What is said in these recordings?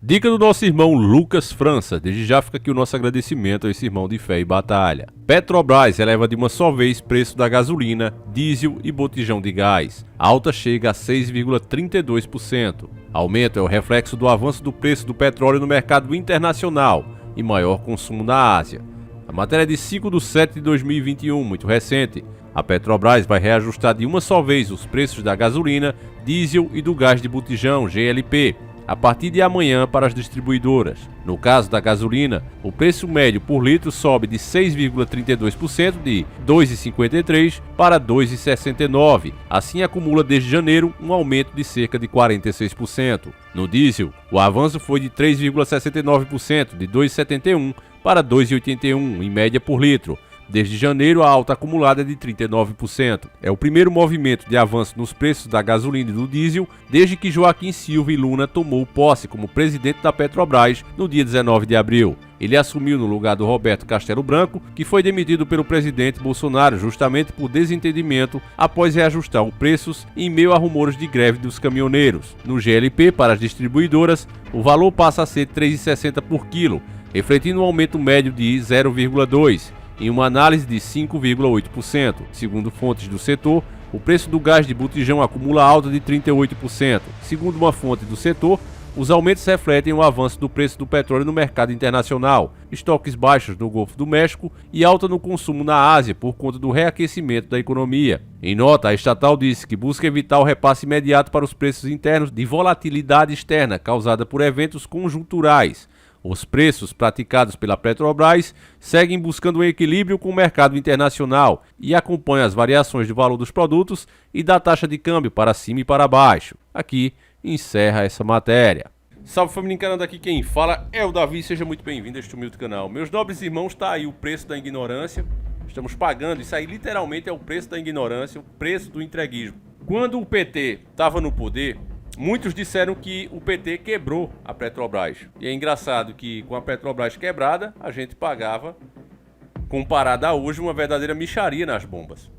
Dica do nosso irmão Lucas França. Desde já fica aqui o nosso agradecimento a esse irmão de fé e batalha. Petrobras eleva de uma só vez preço da gasolina, diesel e botijão de gás. A alta chega a 6,32%. Aumento é o reflexo do avanço do preço do petróleo no mercado internacional e maior consumo na Ásia. A matéria é de 5/7/2021, muito recente. A Petrobras vai reajustar de uma só vez os preços da gasolina, diesel e do gás de botijão, GLP, a partir de amanhã para as distribuidoras. No caso da gasolina, o preço médio por litro sobe de 6,32% de R$ 2,53 para R$ 2,69. Assim acumula desde janeiro um aumento de cerca de 46%. No diesel, o avanço foi de 3,69%, de R$ 2,71 para R$ 2,81 em média por litro. Desde janeiro, a alta acumulada é de 39%. É o primeiro movimento de avanço nos preços da gasolina e do diesel desde que Joaquim Silva e Luna tomou posse como presidente da Petrobras no dia 19 de abril. Ele assumiu no lugar do Roberto Castelo Branco, que foi demitido pelo presidente Bolsonaro justamente por desentendimento após reajustar os preços em meio a rumores de greve dos caminhoneiros. No GLP, para as distribuidoras, o valor passa a ser R$ 3,60 por quilo, refletindo um aumento médio de 0,2%. Em uma análise de 5,8%. Segundo fontes do setor, o preço do gás de botijão acumula alta de 38%. Segundo uma fonte do setor, os aumentos refletem o avanço do preço do petróleo no mercado internacional, estoques baixos no Golfo do México e alta no consumo na Ásia por conta do reaquecimento da economia. Em nota, a estatal disse que busca evitar o repasse imediato para os preços internos de volatilidade externa causada por eventos conjunturais. Os preços praticados pela Petrobras seguem buscando um equilíbrio com o mercado internacional e acompanham as variações do valor dos produtos e da taxa de câmbio para cima e para baixo. Aqui encerra essa matéria. Salve família encanada, aqui quem fala é o Davi, seja muito bem-vindo a este humilde canal. Meus nobres irmãos, está aí o preço da ignorância, estamos pagando, isso aí literalmente é o preço da ignorância, o preço do entreguismo. Quando o PT estava no poder, muitos disseram que o PT quebrou a Petrobras. E é engraçado que com a Petrobras quebrada, a gente pagava, comparado a hoje, uma verdadeira mixaria nas bombas.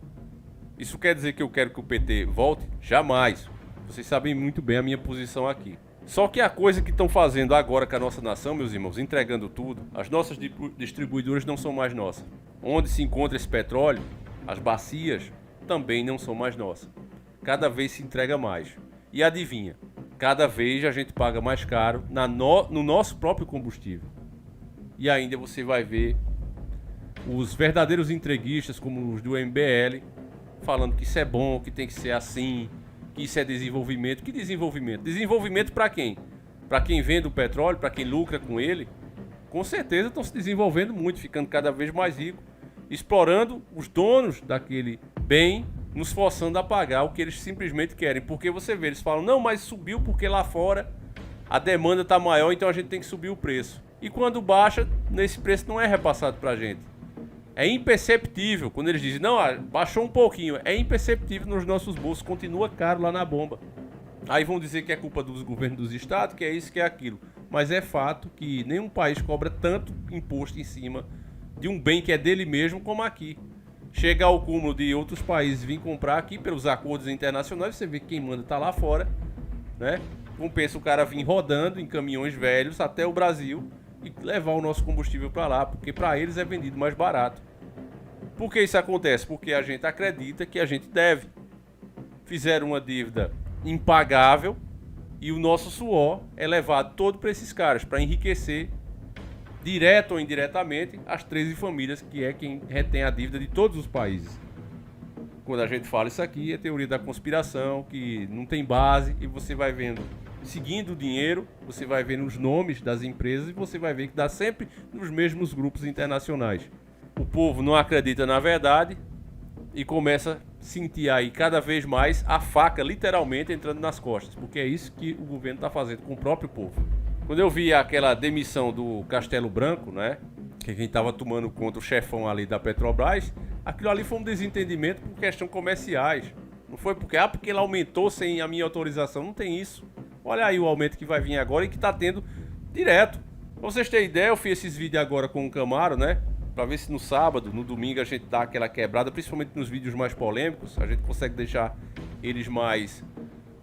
Isso quer dizer que eu quero que o PT volte? Jamais. Vocês sabem muito bem a minha posição aqui. Só que a coisa que estão fazendo agora com a nossa nação, meus irmãos, entregando tudo, as nossas distribuidoras não são mais nossas. Onde se encontra esse petróleo, as bacias também não são mais nossas. Cada vez se entrega mais. E adivinha, cada vez a gente paga mais caro no nosso próprio combustível. E ainda você vai ver os verdadeiros entreguistas, como os do MBL, falando que isso é bom, que tem que ser assim, que isso é desenvolvimento. Que desenvolvimento? Desenvolvimento para quem? Para quem vende o petróleo, para quem lucra com ele? Com certeza estão se desenvolvendo muito, ficando cada vez mais ricos, explorando os donos daquele bem, nos forçando a pagar o que eles simplesmente querem. Porque você vê, eles falam, não, mas subiu porque lá fora a demanda está maior, então a gente tem que subir o preço. E quando baixa, nesse preço não é repassado para a gente. É imperceptível, quando eles dizem, não, baixou um pouquinho, é imperceptível nos nossos bolsos, continua caro lá na bomba. Aí vão dizer que é culpa dos governos dos estados, que é isso, que é aquilo. Mas é fato que nenhum país cobra tanto imposto em cima de um bem que é dele mesmo como aqui. Chega ao cúmulo de outros países vir comprar aqui pelos acordos internacionais, você vê que quem manda tá lá fora, né? Compensa o cara vir rodando em caminhões velhos até o Brasil e levar o nosso combustível para lá, porque para eles é vendido mais barato. Por que isso acontece? Porque a gente acredita que a gente deve. Fizeram uma dívida impagável e o nosso suor é levado todo para esses caras, para enriquecer direto ou indiretamente, as 13 famílias, que é quem retém a dívida de todos os países. Quando a gente fala isso aqui, é teoria da conspiração, que não tem base, e você vai vendo, seguindo o dinheiro, você vai vendo os nomes das empresas, e você vai ver que dá sempre nos mesmos grupos internacionais. O povo não acredita na verdade, e começa a sentir aí cada vez mais a faca, literalmente, entrando nas costas, porque é isso que o governo está fazendo com o próprio povo. Quando eu vi aquela demissão do Castelo Branco, né, que quem estava tomando conta, o chefão ali da Petrobras, aquilo ali foi um desentendimento por questão comerciais. Não foi porque ele aumentou sem a minha autorização, não tem isso. Olha aí o aumento que vai vir agora e que está tendo direto. Pra vocês terem ideia, eu fiz esses vídeos agora com o Camaro, né, para ver se no sábado, no domingo a gente dá aquela quebrada, principalmente nos vídeos mais polêmicos, a gente consegue deixar eles mais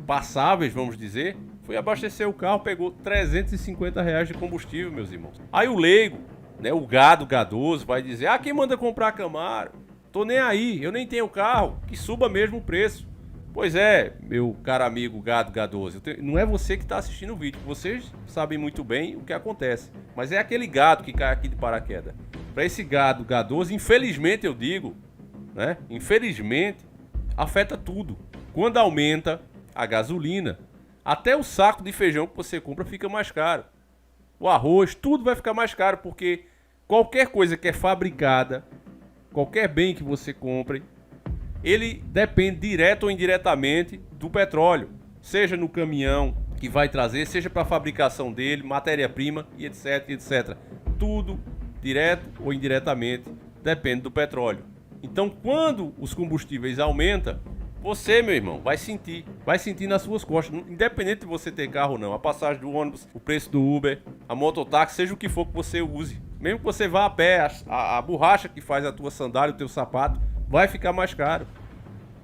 passáveis, vamos dizer. Fui abastecer o carro, pegou R$ 350 de combustível, meus irmãos. Aí o leigo, né, o gado gadoso, vai dizer: quem manda comprar Camaro? Tô nem aí, eu nem tenho carro, que suba mesmo o preço. Pois é, meu caro amigo gado gadoso, não é você que está assistindo o vídeo, vocês sabem muito bem o que acontece. Mas é aquele gado que cai aqui de paraquedas. Para esse gado gadoso, infelizmente eu digo, né? Infelizmente, afeta tudo. Quando aumenta a gasolina, até o saco de feijão que você compra fica mais caro. O arroz, tudo vai ficar mais caro, porque qualquer coisa que é fabricada, qualquer bem que você compre, ele depende direto ou indiretamente do petróleo. Seja no caminhão que vai trazer, seja para a fabricação dele, matéria-prima e etc, etc. Tudo, direto ou indiretamente, depende do petróleo. Então, quando os combustíveis aumentam, você, meu irmão, vai sentir nas suas costas, independente de você ter carro ou não. A passagem do ônibus, o preço do Uber, a mototáxi, seja o que for que você use. Mesmo que você vá a pé, a borracha que faz a tua sandália, o teu sapato, vai ficar mais caro.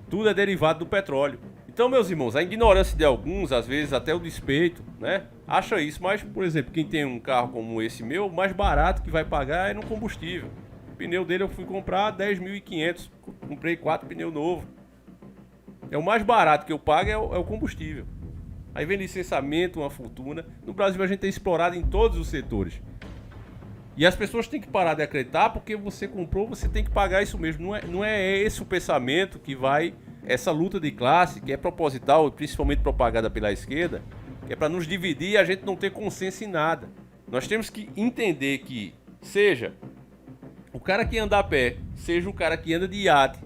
Tudo é derivado do petróleo. Então, meus irmãos, a ignorância de alguns, às vezes até o despeito, né? Acha isso, mas, por exemplo, quem tem um carro como esse meu, o mais barato que vai pagar é no combustível. O pneu dele eu fui comprar 10.500, comprei 4 pneus novos. É o mais barato que eu pago é o combustível. Aí vem licenciamento, uma fortuna. No Brasil a gente é explorado em todos os setores. E as pessoas têm que parar de acreditar, porque você comprou, você tem que pagar isso mesmo. Não é esse o pensamento que vai... Essa luta de classe, que é proposital, principalmente propagada pela esquerda, que é para nos dividir e a gente não ter consenso em nada. Nós temos que entender que, seja o cara que anda a pé, seja o cara que anda de iate,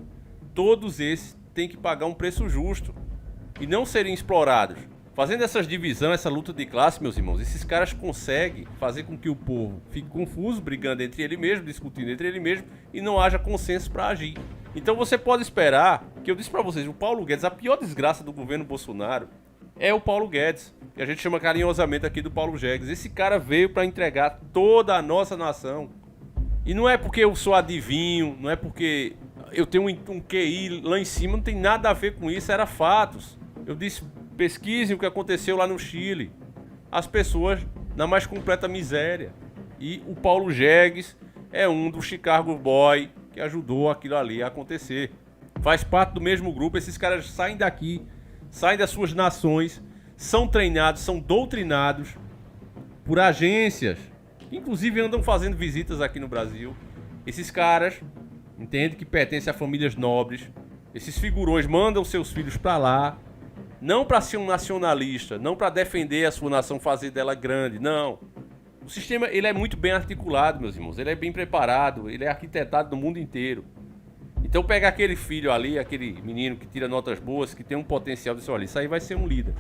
todos esses têm que pagar um preço justo e não serem explorados. Fazendo essas divisões, essa luta de classe, meus irmãos, esses caras conseguem fazer com que o povo fique confuso, brigando entre ele mesmo, discutindo entre ele mesmo, e não haja consenso para agir. Então você pode esperar, que eu disse para vocês, o Paulo Guedes, a pior desgraça do governo Bolsonaro é o Paulo Guedes, que a gente chama carinhosamente aqui do Paulo Jegues. Esse cara veio para entregar toda a nossa nação. E não é porque eu sou adivinho, não é porque eu tenho um QI lá em cima, não tem nada a ver com isso, era fatos. Eu disse, pesquisem o que aconteceu lá no Chile. As pessoas na mais completa miséria. E o Paulo Jegues é um do Chicago Boy que ajudou aquilo ali a acontecer. Faz parte do mesmo grupo. Esses caras saem daqui, saem das suas nações, são treinados, são doutrinados por agências que inclusive andam fazendo visitas aqui no Brasil. Esses caras entendem que pertencem a famílias nobres. Esses figurões mandam seus filhos para lá, não para ser um nacionalista, não para defender a sua nação, fazer dela grande, não. O sistema, ele é muito bem articulado, meus irmãos. Ele é bem preparado, ele é arquitetado no mundo inteiro. Então pega aquele filho ali, aquele menino que tira notas boas, que tem um potencial de dizer, olha, isso aí vai ser um líder.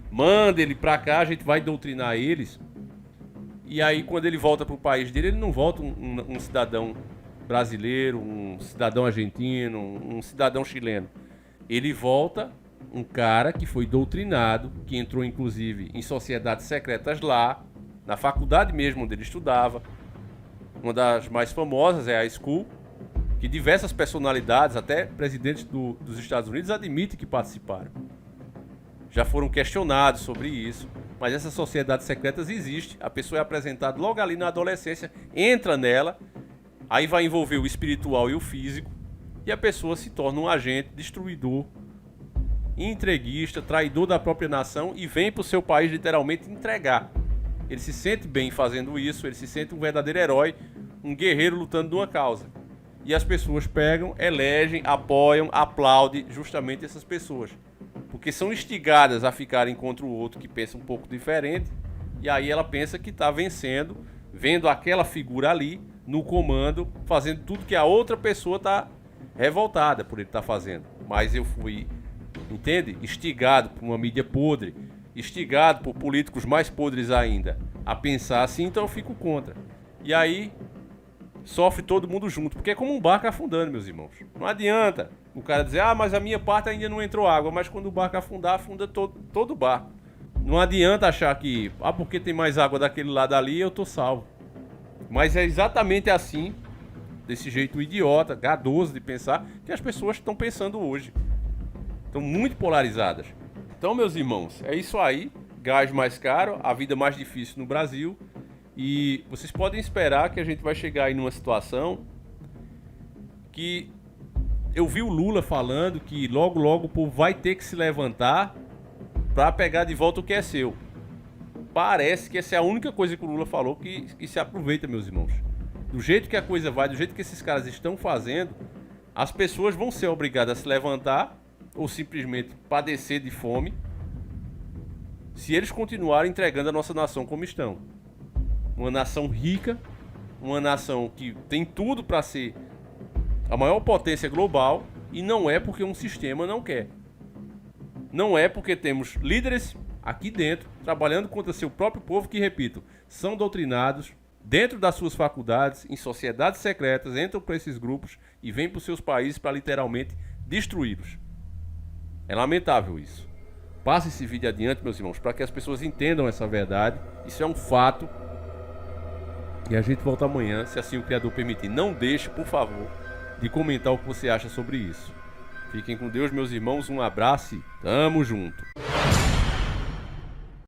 Manda ele pra cá, a gente vai doutrinar eles. E aí quando ele volta pro país dele, ele não volta um cidadão brasileiro, um cidadão argentino, um cidadão chileno. Ele volta um cara que foi doutrinado, que entrou inclusive em sociedades secretas lá, na faculdade mesmo onde ele estudava. Uma das mais famosas é a School, que diversas personalidades, até presidentes dos Estados Unidos, admitem que participaram. Já foram questionados sobre isso, mas essas sociedades secretas existem. A pessoa é apresentada logo ali na adolescência, entra nela, aí vai envolver o espiritual e o físico, e a pessoa se torna um agente destruidor, entreguista, traidor da própria nação e vem para o seu país literalmente entregar. Ele se sente bem fazendo isso, ele se sente um verdadeiro herói, um guerreiro lutando de uma causa. E as pessoas pegam, elegem, apoiam, aplaudem justamente essas pessoas. Porque são instigadas a ficarem contra o outro que pensa um pouco diferente. E aí ela pensa que está vencendo, vendo aquela figura ali no comando, fazendo tudo que a outra pessoa está revoltada por ele estar fazendo. Mas eu fui, entende? Instigado por uma mídia podre, instigado por políticos mais podres ainda a pensar assim, então eu fico contra. E aí sofre todo mundo junto, porque é como um barco afundando, meus irmãos. Não adianta o cara dizer, mas a minha parte ainda não entrou água, mas quando o barco afundar, afunda todo o barco. Não adianta achar que, porque tem mais água daquele lado ali, eu tô salvo. Mas é exatamente assim, desse jeito idiota, gadoso de pensar, que as pessoas estão pensando hoje. Estão muito polarizadas. Então, meus irmãos, é isso aí. gás mais caro, a vida mais difícil no Brasil. E vocês podem esperar que a gente vai chegar aí numa situação que eu vi o Lula falando que logo logo o povo vai ter que se levantar para pegar de volta o que é seu. Parece que essa é a única coisa que o Lula falou que se aproveita, meus irmãos. Do jeito que a coisa vai, do jeito que esses caras estão fazendo, as pessoas vão ser obrigadas a se levantar ou simplesmente padecer de fome se eles continuarem entregando a nossa nação como estão. Uma nação rica, uma nação que tem tudo para ser a maior potência global, e não é porque um sistema não quer. Não é porque temos líderes aqui dentro trabalhando contra seu próprio povo que, repito, são doutrinados dentro das suas faculdades, em sociedades secretas, entram para esses grupos e vêm para os seus países para literalmente destruí-los. É lamentável isso. Passe esse vídeo adiante, meus irmãos, para que as pessoas entendam essa verdade. Isso é um fato. E a gente volta amanhã, se assim o Criador permitir. Não deixe, por favor, de comentar o que você acha sobre isso. Fiquem com Deus, meus irmãos. Um abraço e tamo junto.